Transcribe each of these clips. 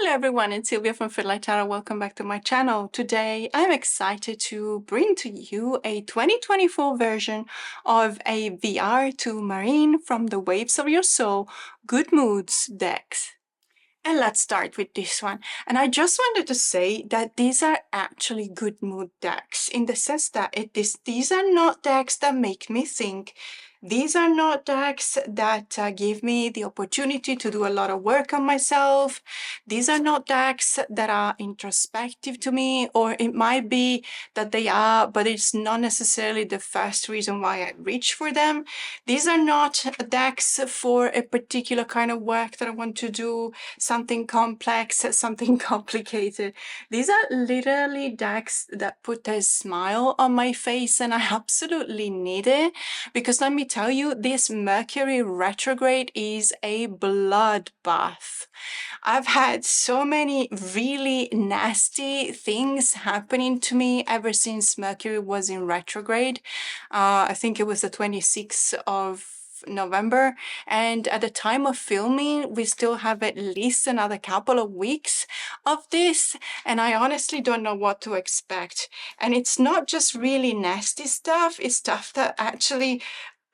Hello everyone, it's Silvia from Fiddler Tarot. Welcome back to my channel. Today I'm excited to bring to you a 2024 version of a VR to Marine from the Waves of Your Soul Good Moods decks. And let's start with this one. And I just wanted to say that these are actually good mood decks in the sense that these are not decks that make me think. These are not decks that give me the opportunity to do a lot of work on myself. These are not decks that are introspective to me, or it might be that they are, but it's not necessarily the first reason why I reach for them. These are not decks for a particular kind of work that I want to do, something complex, something complicated. These are literally decks that put a smile on my face, and I absolutely need it because let me tell you, this Mercury retrograde is a bloodbath. I've had so many really nasty things happening to me ever since Mercury was in retrograde. I think it was the 26th of November, and at the time of filming we still have at least another couple of weeks of this, and I honestly don't know what to expect. And it's not just really nasty stuff, it's stuff that actually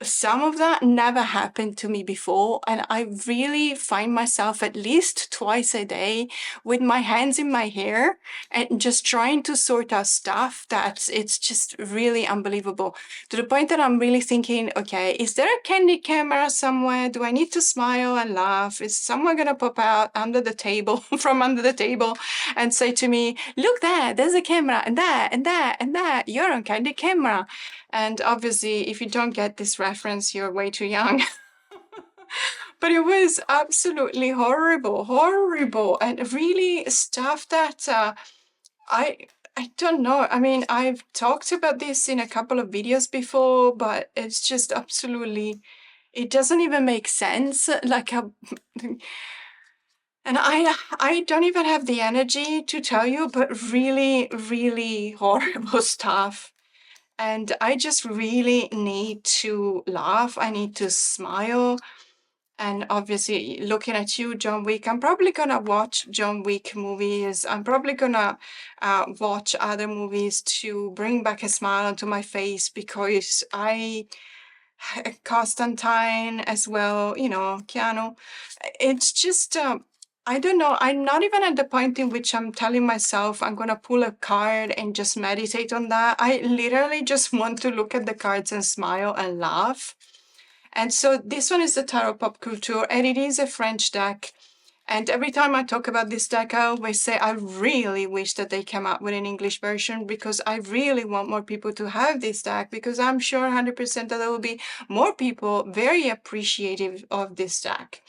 some of that never happened to me before, and I really find myself at least twice a day with my hands in my hair and just trying to sort out stuff that it's just really unbelievable, to the point that I'm really thinking, okay, is there a candy camera somewhere? Do I need to smile and laugh? Is someone gonna pop out under the table from under the table and say to me, look there, there's a camera, and that, and that, and that, you're on candy camera? And obviously, if you don't get this reference, you're way too young. But it was absolutely horrible, and really stuff that I don't know. I mean, I've talked about this in a couple of videos before, but it's just absolutely, it doesn't even make sense. Like and I don't even have the energy to tell you, but really horrible stuff. And I just really need to laugh. I need to smile. And obviously, looking at you, John Wick, I'm probably going to watch John Wick movies. I'm probably going to watch other movies to bring back a smile onto my face, because Constantine as well, you know, Keanu. It's just, I don't know. I'm not even at the point in which I'm telling myself I'm going to pull a card and just meditate on that. I literally just want to look at the cards and smile and laugh. And so this one is the Tarot Pop Culture, and it is a French deck. And every time I talk about this deck, I always say I really wish that they came out with an English version, because I really want more people to have this deck, because I'm sure 100% that there will be more people very appreciative of this deck,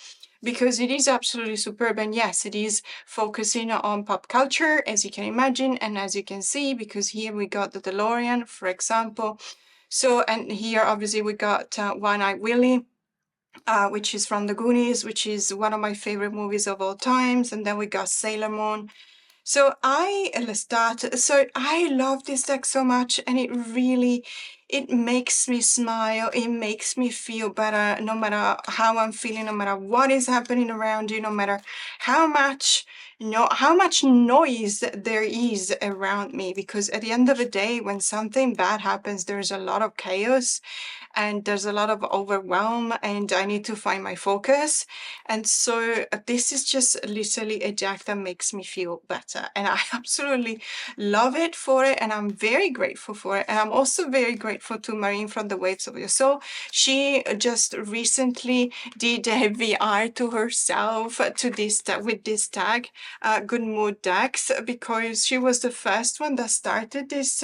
because it is absolutely superb. And yes, it is focusing on pop culture, as you can imagine, and as you can see, because here we got the DeLorean, for example. So, and here obviously we got One-Eyed Willie, which is from the Goonies, which is one of my favorite movies of all times. And then we got Sailor Moon. So let's start. So I love this deck so much, and it makes me smile. It makes me feel better, no matter how I'm feeling, no matter what is happening around you, no matter how much, how much noise there is around me. Because at the end of the day, when something bad happens, there's a lot of chaos and there's a lot of overwhelm, and I need to find my focus. And so this is just literally a deck that makes me feel better, and I absolutely love it for it, and I'm very grateful for it. And I'm also very grateful to Marine from the Waves of Your Soul. She just recently did a VR to herself to this with this tag, Good Mood Decks, because she was the first one that started this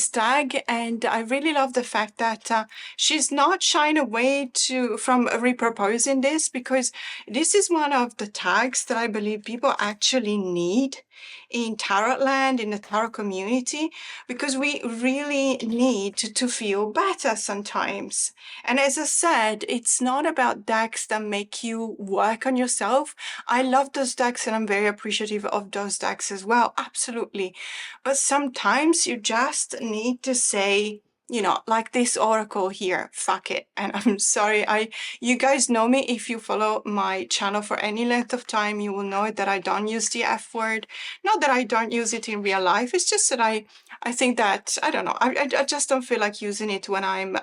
tag. And I really love the fact that she's not shying away from repurposing this, because this is one of the tags that I believe people actually need in tarot land, in the tarot community, because we really need to feel better sometimes. And as I said, it's not about decks that make you work on yourself. I love those decks, and I'm very appreciative of those decks as well, absolutely. But sometimes you just need to say, you know, like this oracle here, fuck it. And I'm sorry, you guys know me. If you follow my channel for any length of time, you will know that I don't use the F word. Not that I don't use it in real life. It's just that I think that, I don't know, I just don't feel like using it when I'm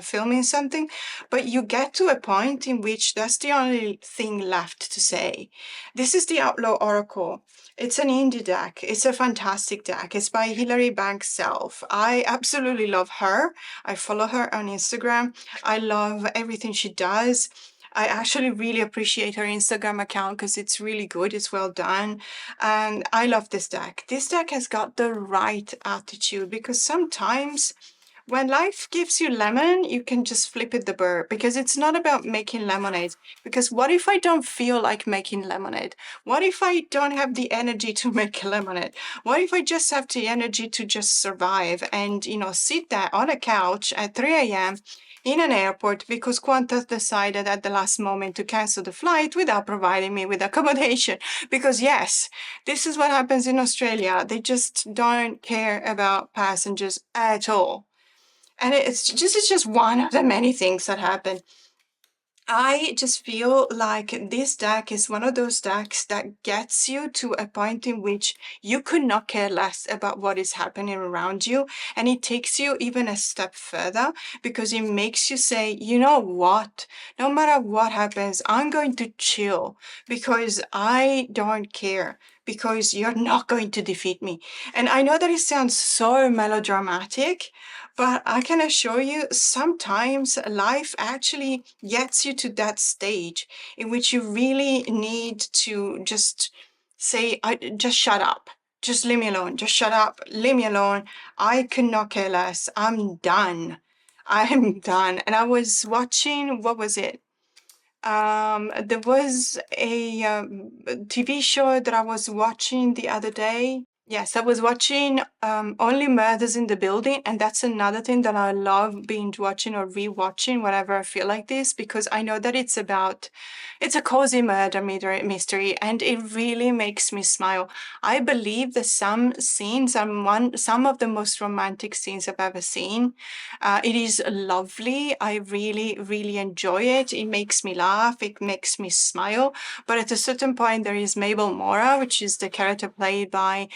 filming something. But you get to a point in which that's the only thing left to say. This is the Outlaw Oracle. It's an indie deck. It's a fantastic deck. It's by Hilary Banks Self. I absolutely love her. I follow her on Instagram. I love everything she does. I actually really appreciate her Instagram account because it's really good. It's well done. And I love this deck. This deck has got the right attitude because sometimes when life gives you lemon, you can just flip it the bird because it's not about making lemonade. Because what if I don't feel like making lemonade? What if I don't have the energy to make lemonade? What if I just have the energy to just survive and, you know, sit there on a couch at 3 a.m. in an airport because Qantas decided at the last moment to cancel the flight without providing me with accommodation? Because yes, this is what happens in Australia. They just don't care about passengers at all. And it's just one of the many things that happen. I just feel like this deck is one of those decks that gets you to a point in which you could not care less about what is happening around you. And it takes you even a step further because it makes you say, you know what? No matter what happens, I'm going to chill because I don't care, because you're not going to defeat me. And I know that it sounds so melodramatic, but I can assure you, sometimes life actually gets you to that stage in which you really need to just say, just shut up. Just leave me alone. Just shut up. Leave me alone. I could not care less. I'm done. I'm done. And I was watching, what was it? There was a TV show that I was watching the other day. Yes, I was watching Only Murders in the Building, and that's another thing that I love binge watching or rewatching whenever I feel like this, because I know that it's a cozy murder mystery, and it really makes me smile. I believe that some scenes are some of the most romantic scenes I've ever seen. It is lovely. I really, really enjoy it. It makes me laugh. It makes me smile. But at a certain point, there is Mabel Mora, which is the character played by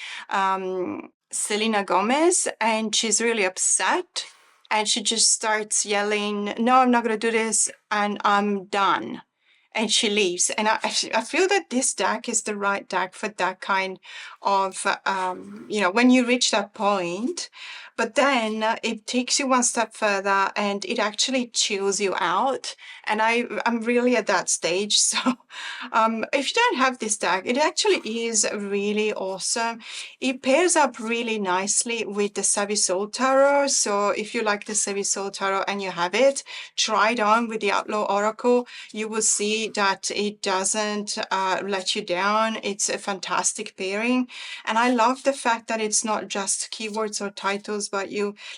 Selena Gomez, and she's really upset. And she just starts yelling, "No, I'm not going to do this, and I'm done." And she leaves. And I feel that this deck is the right deck for that kind of, when you reach that point. But then it takes you one step further and it actually chills you out. And I'm really at that stage. So if you don't have this deck, it actually is really awesome. It pairs up really nicely with the Savvy Soul Tarot. So if you like the Savvy Soul Tarot and you have it, try it on with the Outlaw Oracle. You will see that it doesn't let you down. It's a fantastic pairing. And I love the fact that it's not just keywords or titles, but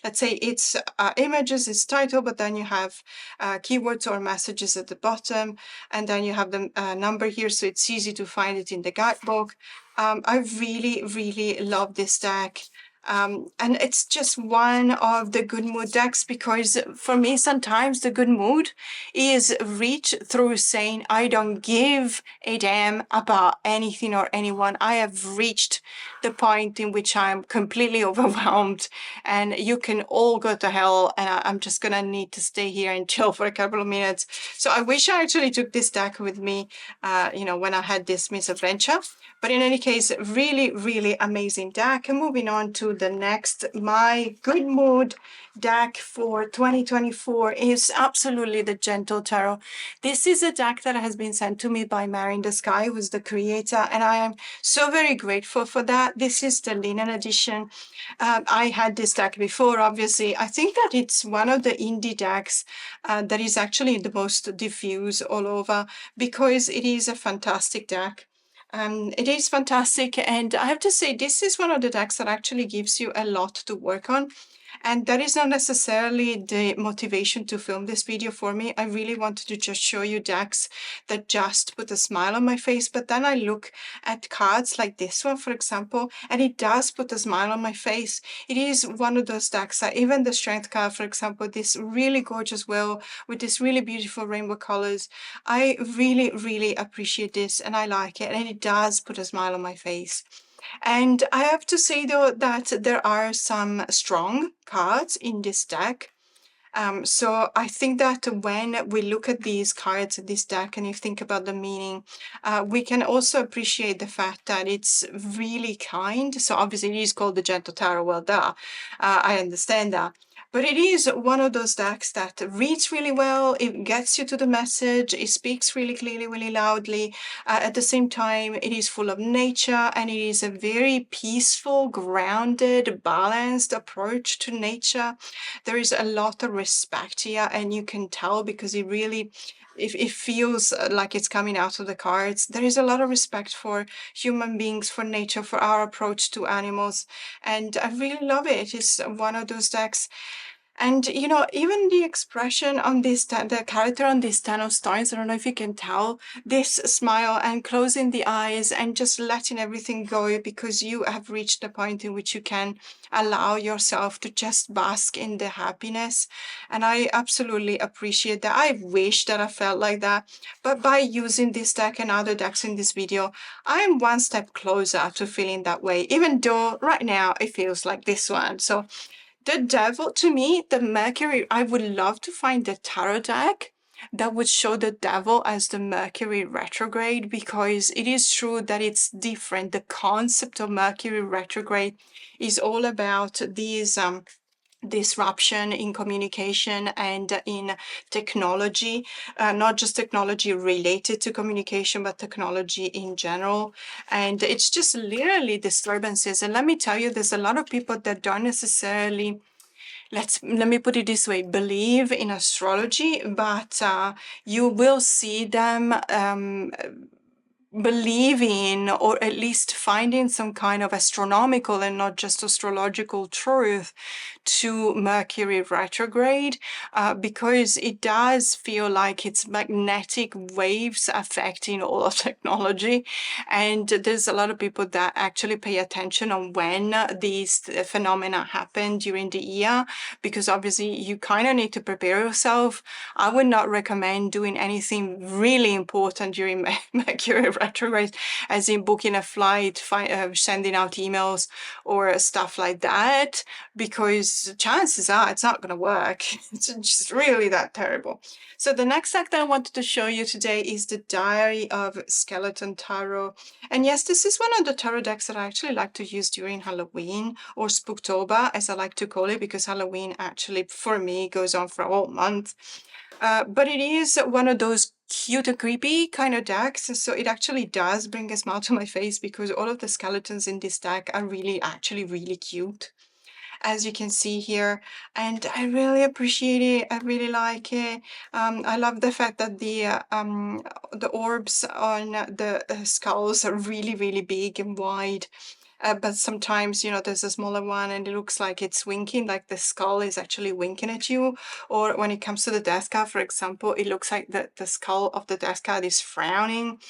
let's say it's images, it's title, but then you have keywords or messages at the bottom, and then you have the number here, so it's easy to find it in the guidebook. I really, really love this deck. And it's just one of the good mood decks, because for me, sometimes the good mood is reached through saying, I don't give a damn about anything or anyone. I have reached the point in which I'm completely overwhelmed and you can all go to hell, and I'm just gonna need to stay here and chill for a couple of minutes. So I wish I actually took this deck with me, when I had this misadventure. But in any case, really, really amazing deck. And moving on to the next, my good mood deck for 2024 is absolutely the Gentle Tarot. This is a deck that has been sent to me by Mary in the Sky, who's the creator, and I am so very grateful for that. This is the linen edition. I had this deck before, obviously. I think that it's one of the indie decks that is actually the most diffuse all over, because it is a fantastic deck. It is fantastic, and I have to say, this is one of the decks that actually gives you a lot to work on. And that is not necessarily the motivation to film this video for me. I really wanted to just show you decks that just put a smile on my face. But then I look at cards like this one, for example, and it does put a smile on my face. It is one of those decks that even the strength card, for example, this really gorgeous wheel with this really beautiful rainbow colors. I really, really appreciate this and I like it. And it does put a smile on my face. And I have to say though that there are some strong cards in this deck. So I think that when we look at these cards, this deck, and you think about the meaning, we can also appreciate the fact that it's really kind. So obviously it is called the Gentle Tarot. Well, duh, I understand that. But it is one of those decks that reads really well, it gets you to the message, it speaks really clearly, really loudly. At the same time, it is full of nature and it is a very peaceful, grounded, balanced approach to nature. There is a lot of respect here and you can tell because it really, if it feels like it's coming out of the cards, there is a lot of respect for human beings, for nature, for our approach to animals. And I really love it. It's one of those decks. And you know, even the expression on this, the character on this 10 of stars, I don't know if you can tell, this smile and closing the eyes and just letting everything go because you have reached the point in which you can allow yourself to just bask in the happiness. And I absolutely appreciate that. I wish that I felt like that. But by using this deck and other decks in this video, I'm one step closer to feeling that way, even though right now it feels like this one. So the devil, to me, the Mercury, I would love to find the tarot deck that would show the devil as the Mercury retrograde, because it is true that it's different. The concept of Mercury retrograde is all about these disruption in communication and in technology, not just technology related to communication, but technology in general. And it's just literally disturbances. And let me tell you, there's a lot of people that don't necessarily, let me put it this way, believe in astrology, but you will see them believing or at least finding some kind of astronomical and not just astrological truth to Mercury retrograde, because it does feel like it's magnetic waves affecting all of technology. And there's a lot of people that actually pay attention on when these phenomena happen during the year, because obviously you kind of need to prepare yourself. I would not recommend doing anything really important during Mercury retrograde, as in booking a flight, sending out emails or stuff like that, because chances are it's not going to work. It's just really that terrible. So the next deck that I wanted to show you today is the Diary of Skeleton Tarot. And yes, this is one of the tarot decks that I actually like to use during Halloween, or Spooktober, as I like to call it, because Halloween actually, for me, goes on for a whole month. But it is one of those cute and creepy kind of decks, so it actually does bring a smile to my face because all of the skeletons in this deck are actually really cute, as you can see here, and I really appreciate it. I really like it. I love the fact that the orbs on the skulls are really, really big and wide. But sometimes, you know, there's a smaller one and it looks like it's winking, like the skull is actually winking at you. Or when it comes to the death card, for example, it looks like the skull of the death card is frowning.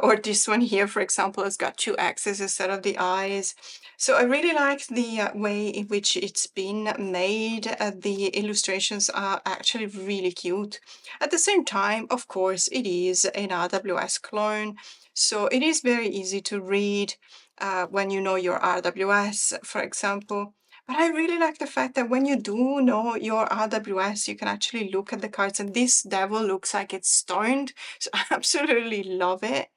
Or this one here, for example, has got two X's instead of the eyes. So I really like the way in which it's been made. The illustrations are actually really cute. At the same time, of course, it is an RWS clone, so it is very easy to read when you know your RWS, for example. But I really like the fact that when you do know your RWS, you can actually look at the cards, and this devil looks like it's stoned. So I absolutely love it.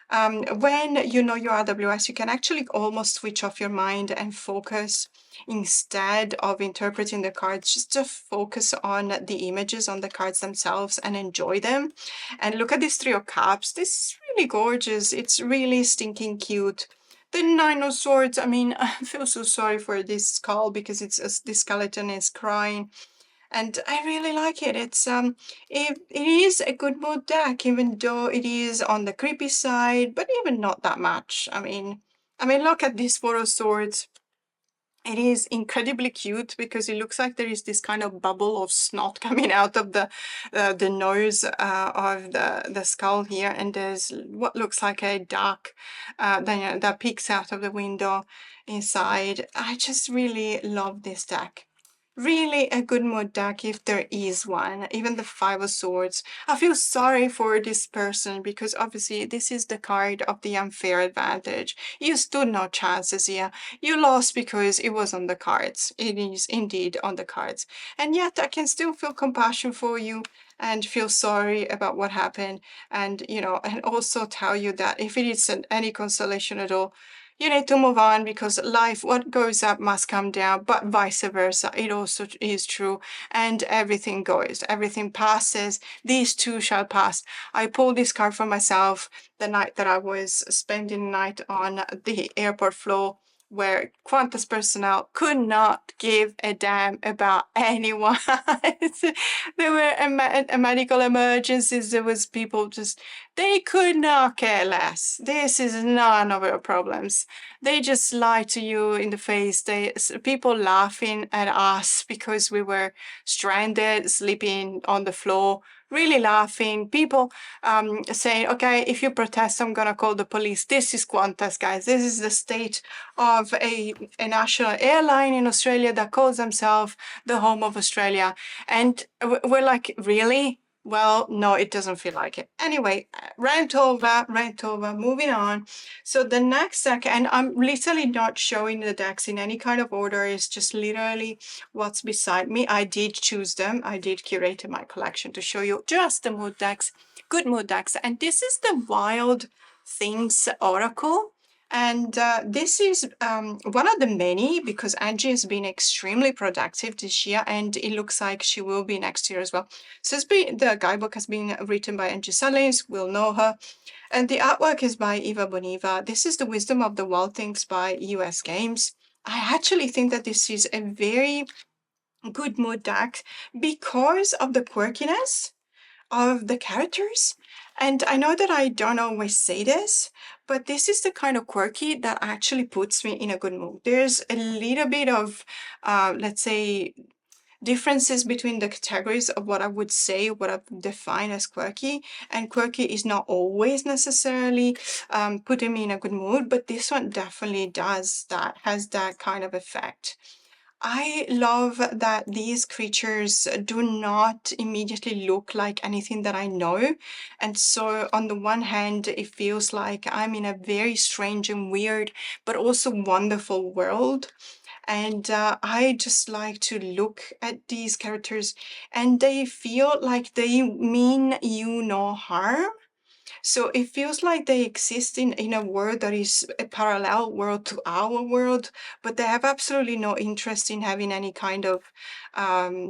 When you know your RWS, you can actually almost switch off your mind and focus, instead of interpreting the cards, just to focus on the images on the cards themselves and enjoy them. And look at this Three of Cups. This is really gorgeous. It's really stinking cute. The Nine of Swords, I mean, I feel so sorry for this skull because this skeleton is crying. And I really like it. It is a good mood deck, even though it is on the creepy side, but even not that much. I mean, look at this Four of Swords. It is incredibly cute because it looks like there is this kind of bubble of snot coming out of the nose of the skull here, and there's what looks like a duck that peeks out of the window inside. I just really love this deck. Really a good mood deck if there is one. Even the Five of Swords. I feel sorry for this person because obviously this is the card of the unfair advantage. You stood no chances here. You lost because it was on the cards. It is indeed on the cards. And yet I can still feel compassion for you and feel sorry about what happened. And, you know, and also tell you that if it isn't any consolation at all, you need to move on because life, what goes up must come down, but vice versa. It also is true. And everything goes, everything passes. These too shall pass. I pulled this card for myself the night that I was spending the night on the airport floor, where Qantas personnel could not give a damn about anyone. There were medical emergencies. There was people just, they could not care less. This is none of our problems. They just lie to you in the face. People laughing at us because we were stranded, sleeping on the floor, really laughing. People saying, okay, if you protest, I'm gonna call the police. This is Qantas, guys. This is the state of a national airline in Australia that calls themselves the home of Australia. And we're like, really? Well, no, it doesn't feel like it. Anyway, rant over, moving on. So the next deck, and I'm literally not showing the decks in any kind of order, it's just literally what's beside me. I did choose them. I did curate my collection to show you just the mood decks, good mood decks. And this is the Wild Things Oracle. And this is one of the many, because Angie has been extremely productive this year, and it looks like she will be next year as well. So the guidebook has been written by Angie Salins, we'll know her. And the artwork is by Eva Boniva. This is the Wisdom of the Wild Things by US Games. I actually think that this is a very good mood deck because of the quirkiness of the characters. And I know that I don't always say this, but this is the kind of quirky that actually puts me in a good mood. There's a little bit of, let's say, differences between the categories of what I would say, what I would define as quirky. And quirky is not always necessarily putting me in a good mood, but this one definitely does that, has that kind of effect. I love that these creatures do not immediately look like anything that I know. And so on the one hand, it feels like I'm in a very strange and weird, but also wonderful world. And I just like to look at these characters and they feel like they mean you no harm. So it feels like they exist in a world that is a parallel world to our world, but they have absolutely no interest in having any kind of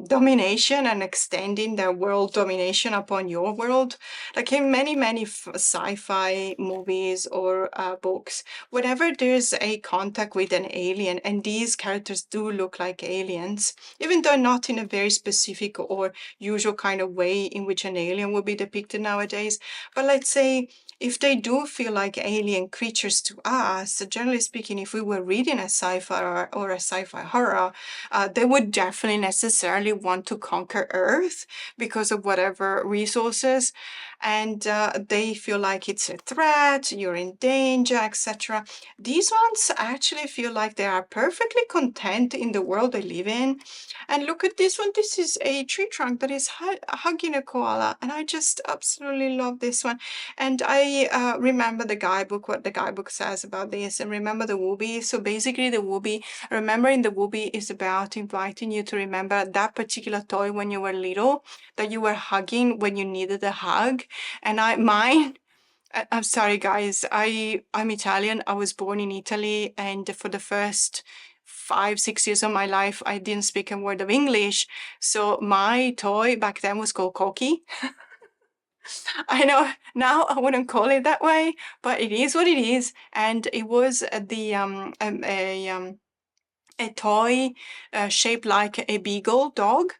domination and extending their world domination upon your world. Like in many sci-fi movies or books, whenever there's a contact with an alien, and these characters do look like aliens, even though not in a very specific or usual kind of way in which an alien would be depicted nowadays. But let's say if they do feel like alien creatures to us, generally speaking, if we were reading a sci-fi or a sci-fi horror, they would definitely necessarily want to conquer Earth because of whatever resources, and they feel like it's a threat, you're in danger, etc. These ones actually feel like they are perfectly content in the world they live in. And look at this one. This is a tree trunk that is hugging a koala, and I just absolutely love this one. And I remember the guidebook, what the guidebook says about this, and remember the Wooby. So basically the Wooby, remembering the Wooby is about inviting you to remember that particular toy when you were little, that you were hugging when you needed a hug. And I'm sorry guys, I'm Italian. I was born in Italy, and for the first 5-6 years of my life, I didn't speak a word of English. So my toy back then was called Cocky. I know now I wouldn't call it that way, but it is what it is. And it was a toy shaped like a beagle dog.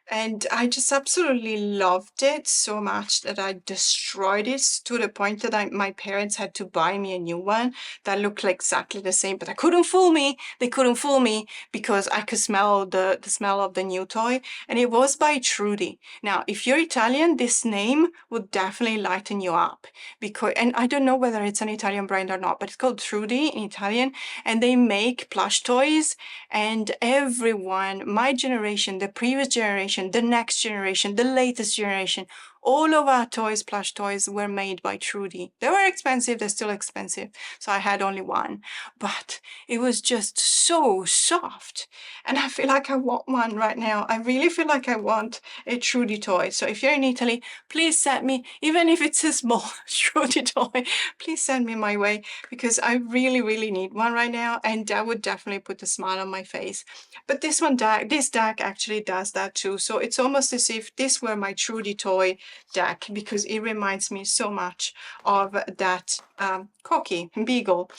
And I just absolutely loved it so much that I destroyed it to the point that my parents had to buy me a new one that looked like exactly the same, but I couldn't fool me. They couldn't fool me because I could smell the smell of the new toy, and it was by Trudy. Now, if you're Italian, this name would definitely lighten you up because, and I don't know whether it's an Italian brand or not, but it's called Trudy in Italian, and they make plush toys, and everyone, my generation, the previous generation, the next generation, the latest generation, all of our toys, plush toys, were made by Trudy. They were expensive, they're still expensive, so I had only one. But it was just so soft. And I feel like I want one right now. I really feel like I want a Trudy toy. So if you're in Italy, please send me, even if it's a small Trudy toy, please send me my way because I really, really need one right now. And that would definitely put a smile on my face. But this deck actually does that too. So it's almost as if this were my Trudy toy deck because it reminds me so much of that Cocky Beagle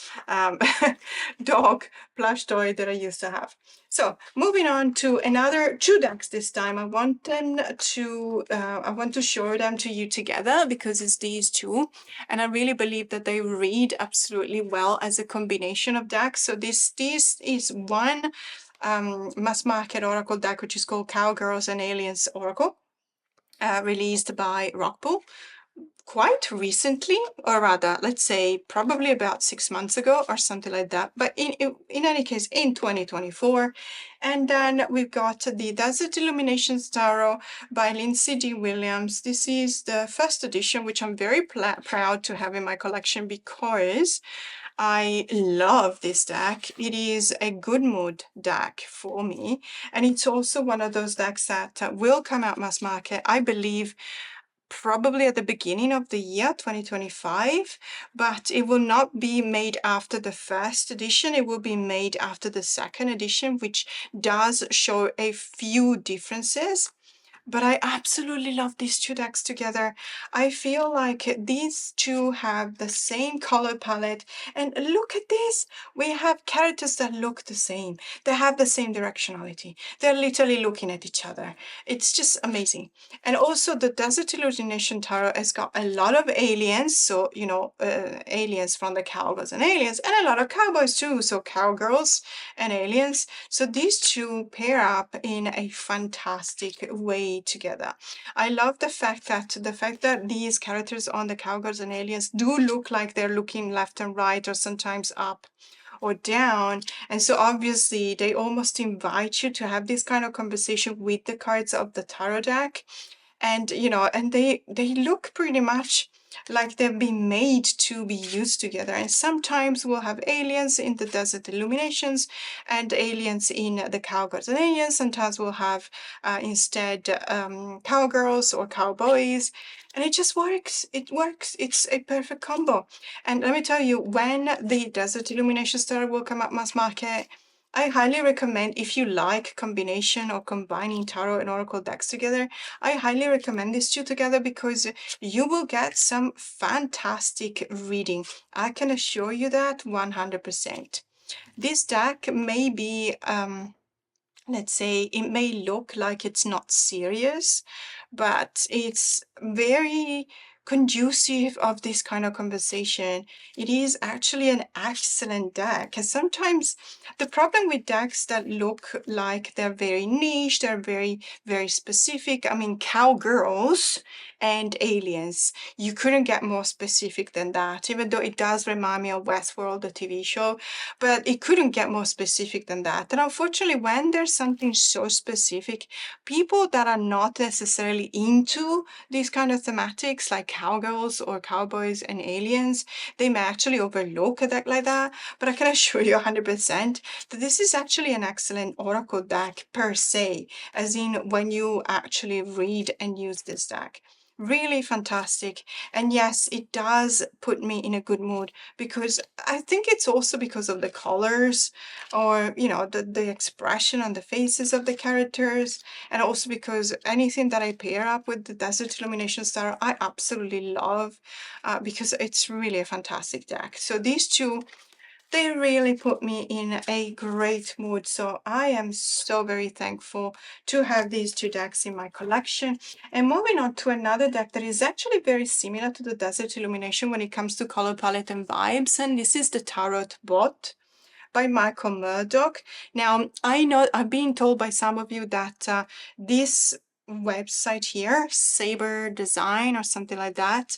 dog plush toy that I used to have. So moving on to another two decks this time. I want to show them to you together because it's these two, and I really believe that they read absolutely well as a combination of decks. So this is one mass market oracle deck which is called Cowgirls and Aliens Oracle, released by Rockpool quite recently, or rather, let's say probably about 6 months ago or something like that. But in any case, in 2024. And then we've got the Desert Illuminations Tarot by Lindsay D. Williams. This is the first edition, which I'm very proud to have in my collection because I love this deck. It is a good mood deck for me. And it's also one of those decks that will come out mass market, I believe, probably at the beginning of the year 2025, but it will not be made after the first edition. It will be made after the second edition, which does show a few differences. But I absolutely love these two decks together. I feel like these two have the same color palette. And look at this. We have characters that look the same. They have the same directionality. They're literally looking at each other. It's just amazing. And also the Desert Illumination Tarot has got a lot of aliens. So, you know, aliens from the Cowgirls and Aliens, and a lot of cowboys too. So cowgirls and aliens. So these two pair up in a fantastic way together. I love the fact that these characters on the Cowgirls and Aliens do look like they're looking left and right, or sometimes up or down. And so obviously they almost invite you to have this kind of conversation with the cards of the tarot deck. And you know, and they look pretty much like they've been made to be used together. And sometimes we'll have aliens in the Desert Illuminations and aliens in the Cowgirls and Aliens. Sometimes we'll have instead cowgirls or cowboys, and it just works. It works. It's a perfect combo. And let me tell you, when the Desert Illumination Star will come up mass market, I highly recommend, if you like combination or combining tarot and oracle decks together, I highly recommend these two together because you will get some fantastic reading. I can assure you that 100%. This deck may be, let's say, it may look like it's not serious, but it's very conducive of this kind of conversation. It is actually an excellent deck. And sometimes the problem with decks that look like they're very niche, they're very, very specific. I mean, cowgirls and aliens, you couldn't get more specific than that, even though it does remind me of Westworld, the TV show, but it couldn't get more specific than that. And unfortunately, when there's something so specific, people that are not necessarily into these kind of thematics like cowgirls or cowboys and aliens, they may actually overlook a deck like that. But I can assure you 100% that this is actually an excellent oracle deck per se, as in when you actually read and use this deck. Really fantastic. And yes, it does put me in a good mood because I think it's also because of the colors, or you know, the expression on the faces of the characters, and also because anything that I pair up with the Desert Illumination Star I absolutely love, because it's really a fantastic deck. So these two They really put me in a great mood. So I am so very thankful to have these two decks in my collection. And moving on to another deck that is actually very similar to the Desert Illumination when it comes to color palette and vibes. And this is the Tarot Bot by Michael Murdoch. Now, I know I've been told by some of you that this website here, Saber Design or something like that,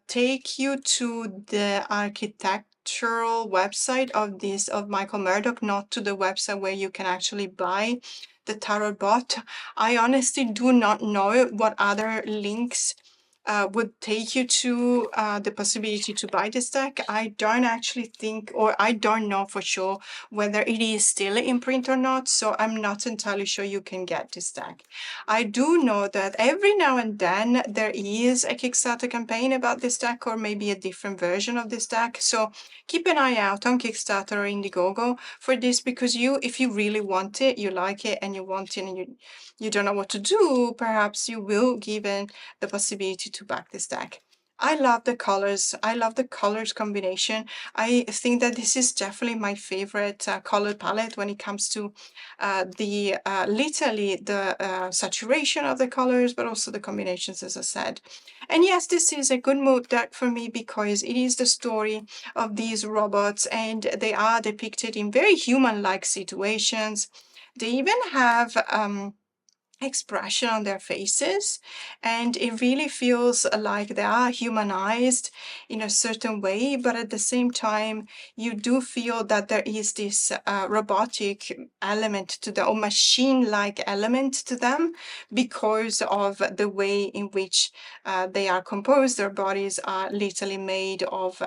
take you to the architectural website of Michael Murdoch, not to the website where you can actually buy the tarot bot. I honestly do not know what other links would take you to the possibility to buy this deck. I don't actually think, or I don't know for sure whether it is still in print or not, so I'm not entirely sure you can get this deck. I do know that every now and then there is a Kickstarter campaign about this deck, or maybe a different version of this deck, so keep an eye out on Kickstarter or Indiegogo for this, because if you really want it, you like it, and you want it, and you don't know what to do, perhaps you will given the possibility to back this deck. I love the colors. I love the colors combination. I think that this is definitely my favorite color palette when it comes to literally the saturation of the colors, but also the combinations, as I said. And yes, this is a good mood deck for me because it is the story of these robots, and they are depicted in very human-like situations. They even have expression on their faces, and it really feels like they are humanized in a certain way, but at the same time you do feel that there is this robotic element to them, or machine-like element to them, because of the way in which they are composed. Their bodies are literally made of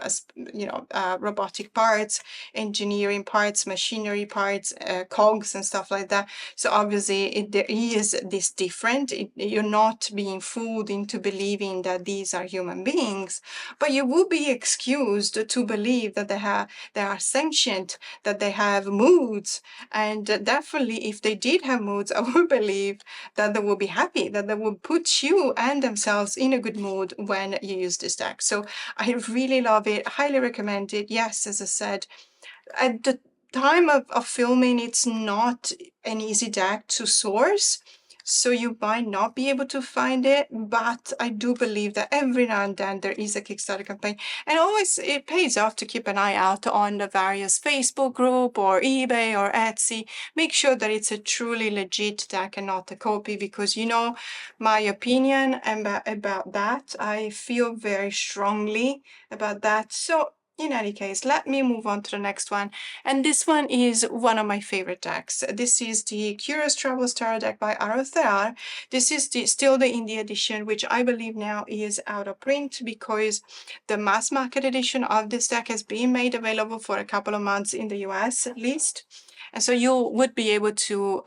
robotic parts, engineering parts, machinery parts, cogs and stuff like that. So obviously there is this different. You're not being fooled into believing that these are human beings, but you would be excused to believe that they are sentient, that they have moods, and definitely if they did have moods, I would believe that they would be happy, that they would put you and themselves in a good mood when you use this deck. So I really love it, highly recommend it. Yes, as I said, at the time of filming, it's not an easy deck to source, so you might not be able to find it, but I do believe that every now and then there is a Kickstarter campaign, and always it pays off to keep an eye out on the various Facebook group or eBay or Etsy. Make sure that it's a truly legit deck and not a copy, because my opinion about that. I feel very strongly about that. So in any case, let me move on to the next one. And this one is one of my favorite decks. This is the Curious Travels Tarot deck by Arothaar. This is still the indie edition, which I believe now is out of print because the mass market edition of this deck has been made available for a couple of months in the US at least. And so you would be able to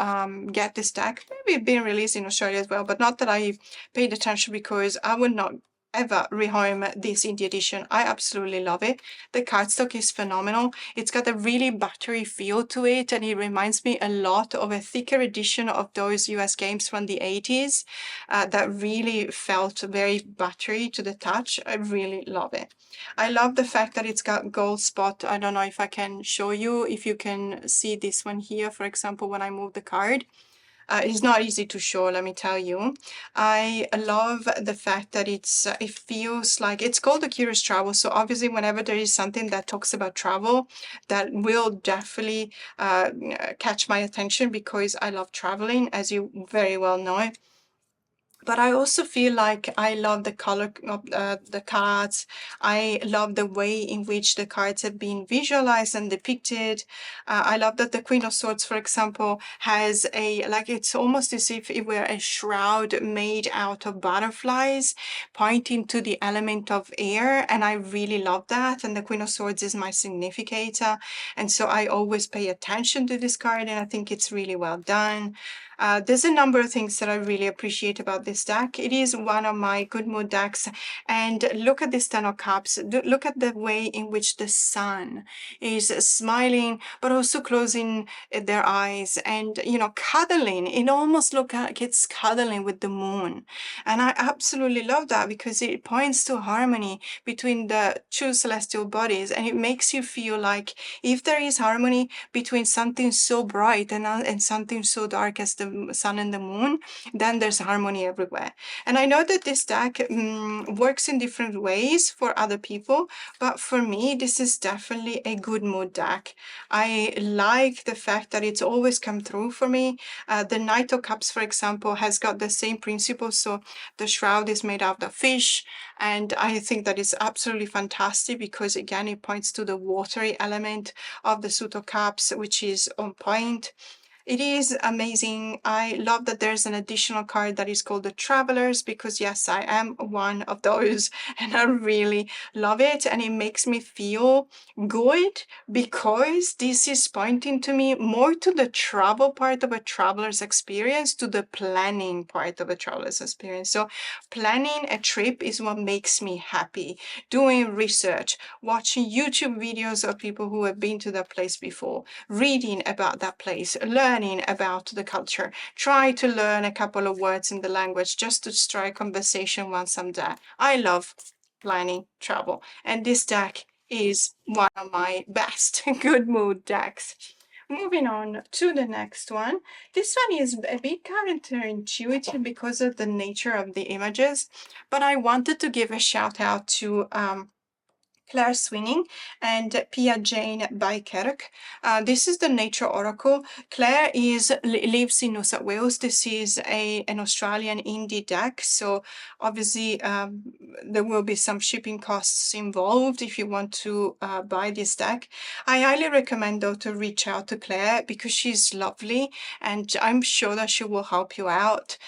get this deck. Maybe it's been released in Australia as well, but not that I paid attention, because I would not ever rehome this indie edition. I absolutely love it. The cardstock is phenomenal. It's got a really buttery feel to it, and it reminds me a lot of a thicker edition of those US games from the 80s that really felt very buttery to the touch. I really love it. I love the fact that it's got gold spot. I don't know if I can show you, if you can see this one here, for example, when I move the card. It's not easy to show, let me tell you. I love the fact that it feels like it's called the Curious Travel. So obviously whenever there is something that talks about travel, that will definitely catch my attention, because I love traveling, as you very well know. But I also feel like I love the color of the cards. I love the way in which the cards have been visualized and depicted. I love that the Queen of Swords, for example, has it's almost as if it were a shroud made out of butterflies, pointing to the element of air. And I really love that. And the Queen of Swords is my significator. And so I always pay attention to this card, and I think it's really well done. There's a number of things that I really appreciate about this this deck. It is one of my good mood decks. And look at this Ten of Cups. Look at the way in which the sun is smiling, but also closing their eyes and, you know, cuddling. It almost looks like it's cuddling with the moon. And I absolutely love that because it points to harmony between the two celestial bodies, and it makes you feel like if there is harmony between something so bright and something so dark as the sun and the moon, then there's harmony everywhere. And I know that this deck works in different ways for other people, but for me, this is definitely a good mood deck. I like the fact that it's always come through for me. The Knight of Cups, for example, has got the same principle. So the shroud is made out of fish, and I think that is absolutely fantastic because, again, it points to the watery element of the Suit of Cups, which is on point. It is amazing. I love that there's an additional card that is called the Travelers because, yes, I am one of those and I really love it. And it makes me feel good because this is pointing to me more to the travel part of a traveler's experience, to the planning part of a traveler's experience. So planning a trip is what makes me happy. Doing research, watching YouTube videos of people who have been to that place before, reading about that place, learning about the culture, try to learn a couple of words in the language just to strike conversation once I'm there. I love planning travel, and this deck is one of my best good mood decks. Moving on to the next one. This one is a bit counterintuitive because of the nature of the images, but I wanted to give a shout out to Claire Swinning and Pia Jane Bykerk. This is the Nature Oracle. Claire lives in New South Wales. This is an Australian indie deck, so obviously there will be some shipping costs involved if you want to buy this deck. I highly recommend though to reach out to Claire because she's lovely and I'm sure that she will help you out.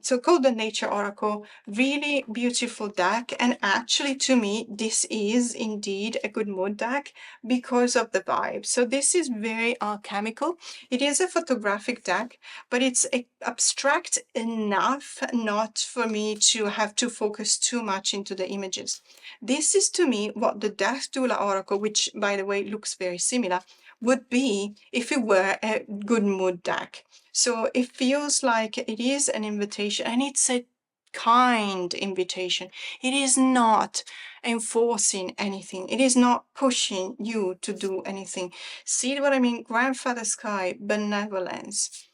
So called the Nature Oracle, really beautiful deck, and actually to me this is indeed a good mood deck because of the vibe. So this is very alchemical. It is a photographic deck, but it's abstract enough not for me to have to focus too much into the images. This is to me what the Death Doula Oracle, which by the way looks very similar, would be if it were a good mood deck. So it feels like it is an invitation, and it's a kind invitation. It is not enforcing anything. It is not pushing you to do anything. See what I mean? Grandfather Sky, benevolence,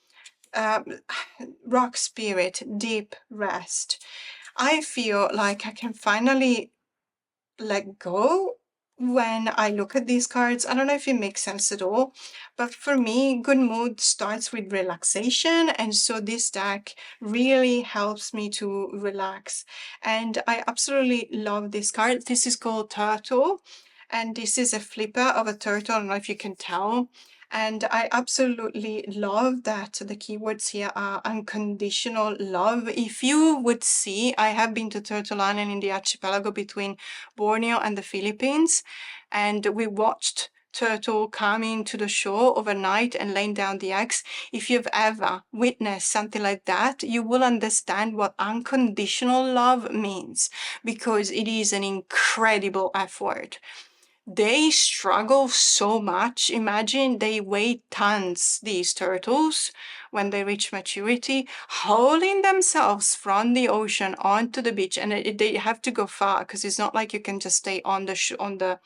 rock spirit, deep rest. I feel like I can finally let go when I look at these cards. I don't know if it makes sense at all, but for me, good mood starts with relaxation. And so this deck really helps me to relax. And I absolutely love this card. This is called Turtle. And this is a flipper of a turtle. I don't know if you can tell. And I absolutely love that the keywords here are unconditional love. If you would see, I have been to Turtle Island in the archipelago between Borneo and the Philippines, and we watched turtle coming to the shore overnight and laying down the eggs. If you've ever witnessed something like that, you will understand what unconditional love means, because it is an incredible effort. They struggle so much. Imagine they weigh tons, these turtles, when they reach maturity, hauling themselves from the ocean onto the beach. And they have to go far because it's not like you can just stay on the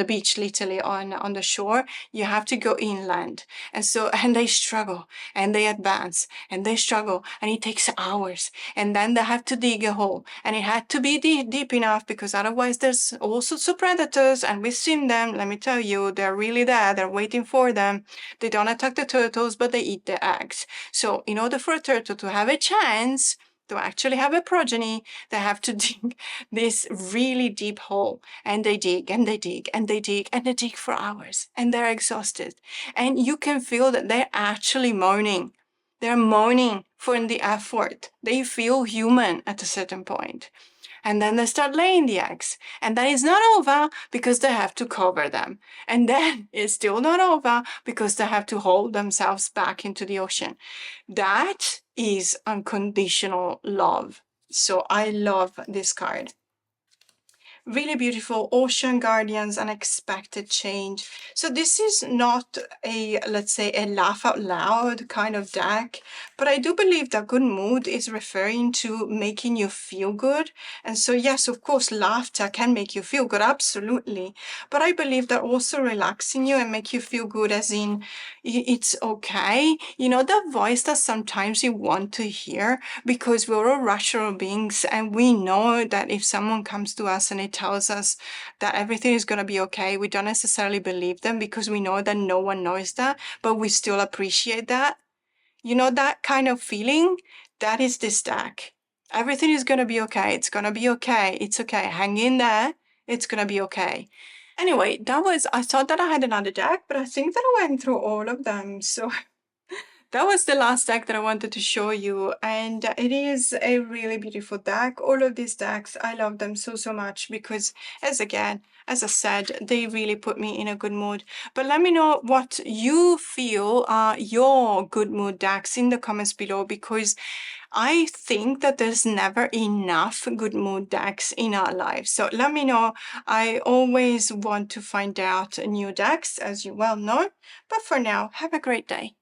beach, literally on the shore. You have to go inland, and they struggle and they advance and they struggle, and it takes hours, and then they have to dig a hole, and it had to be deep enough because otherwise there's all sorts of predators, and we've seen them. Let me tell you, they're really there. They're waiting for them. They don't attack the turtles, but they eat the eggs. So in order for a turtle to have a chance to actually have a progeny, they have to dig this really deep hole, and they dig and they dig and they dig and they dig for hours, and they're exhausted, and you can feel that they're actually moaning. They're moaning for the effort. They feel human at a certain point. And then they start laying the eggs, and that is not over because they have to cover them, and then it's still not over because they have to hold themselves back into the ocean. That is unconditional love. So I love this card. Really beautiful. Ocean Guardians, unexpected change. So this is not a, let's say, a laugh out loud kind of deck, but I do believe that good mood is referring to making you feel good. And so yes, of course, laughter can make you feel good, absolutely. But I believe that also relaxing you and make you feel good, as in it's okay. You know, that voice that sometimes you want to hear, because we're all rational beings and we know that if someone comes to us and it tells us that everything is going to be okay, we don't necessarily believe them because we know that no one knows that, but we still appreciate that. You know, that kind of feeling, that is this deck. Everything is going to be okay. It's going to be okay. It's okay. Hang in there. It's going to be okay. Anyway, I thought that I had another deck, but I think that I went through all of them. So that was the last deck that I wanted to show you, and it is a really beautiful deck. All of these decks, I love them so, so much because, as I said, they really put me in a good mood. But let me know what you feel are your good mood decks in the comments below, because I think that there's never enough good mood decks in our lives. So let me know. I always want to find out new decks, as you well know. But for now, have a great day.